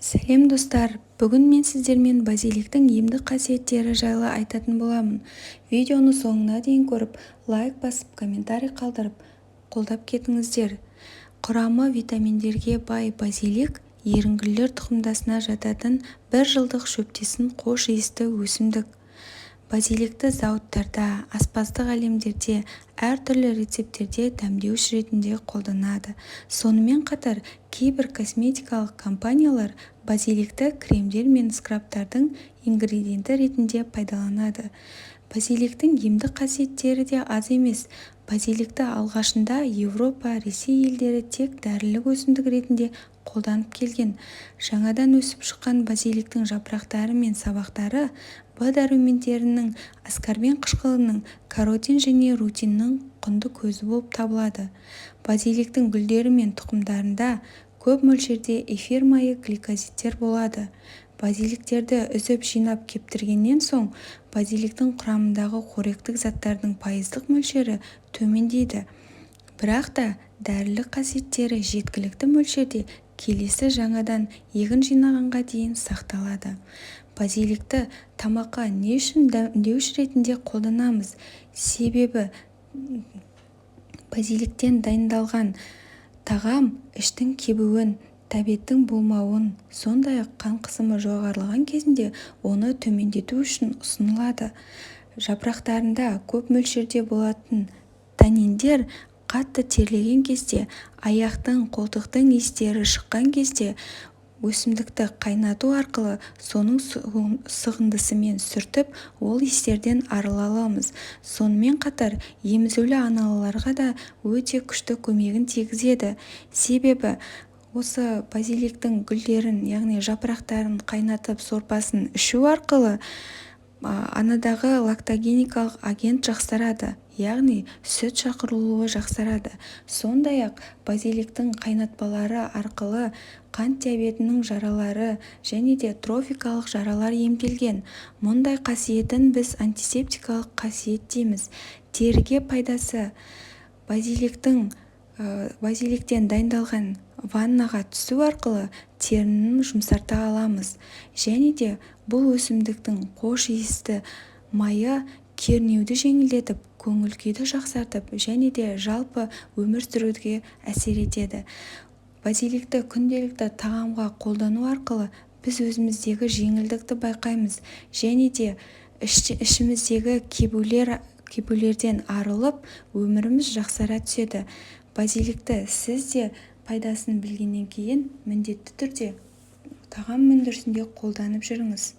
Сәлем достар, бүгін мен сіздермен базиликтің емдік қасиеттері жайлы айтатын боламын. Видеоны соңына дейін көріп, лайк басып, комментарий қалдырып, қолдап кетіңіздер. Құрамы витаминдерге бай базилик ерінгүлдер тұқымдасына жататын бір жылдық шөптесін хош иісті өсімдік. Базиликті зауыттарда, аспаздық әлемдерде, әртүрлі рецепттерде дәмдеуіш ретінде қолданады. Сонымен қатар, кейбір косметикалық компаниялар базиликті кремдер мен скрабтардың ингредиенті ретінде пайдаланады. Базиликтің емдік қасиеттері де аз емес. Базиликті алғашында Европа, Ресей елдері тек дәрілік өсімдік ретінде қолданып келген. Жаңадан өсіп шыққан базиликтің жапырақтары мен сабақтары Б дәрументерінің, аскорбин қышқылының, каротин және рутиннің құнды көзі болып табылады. Базиликтің гүлдері мен тұқымдарында көп мөлшерде эфир майы гликозидтер болады. Базиликтерді үзіп жинап кептіргеннен соң, базиликтің құрамындағы қоректік заттардың пайыздық мөлшері төмендейді. Бірақ та дәрілік қасиеттері жеткілікті мөлшерде келесі жаңадан егін жинағанға дейін сақталады. Базиликті тамаққа не үшін дәмдеуіш ретінде қолданамыз? Себебі базиликтен дайындалған тағам іштің кебуін, тәбеттің болмауын, сондай-ақ қан қысымы жоғарылаған кезінде оны төмендету үшін ұсынылады. Жапырақтарында көп мөлшерде болатын таниндер қатты терлеген кезде, аяқтың, қолтықтың иістері шыққан кезде өсімдікті қайнату арқылы соның сығындысымен сүртіп, ол иістерден арыла аламыз. Сонымен қатар, емізулі аналарға да өте күшті көмегін тигізеді. Себебі осы базиликтің гүлдерін, яғни жапырақтарын қайнатып сорпасын ішу арқылы анадағы лактогеникалық агент жақсарады, яғни сүт шақырылуы жақсарады. Сондай-ақ базиликтің қайнатпалары арқылы қант диабетінің жаралары және де трофикалық жаралар емделген. Мұндай қасиетін біз антисептикалық қасиет дейміз. Теріге пайдасы: базиликтен дайындалған ваннаға түсу арқылы теріні жұмсарта аламыз. Және де бұл өсімдіктің хош иісті майы кернеуді жеңілдетіп, көңіл-күйді жақсартып және де жалпы өмір сүруге әсер етеді. Базиликті күнделікті тағамға қолдану арқылы біз өзіміздегі жеңілдікті байқаймыз және де ішіміздегі кебулерден арылып, өміріміз жақсара түседі. Базиликті сіз де пайдасын білгеннен кейін міндетті түрде тағам өндірісінде қолданып жүріңіз.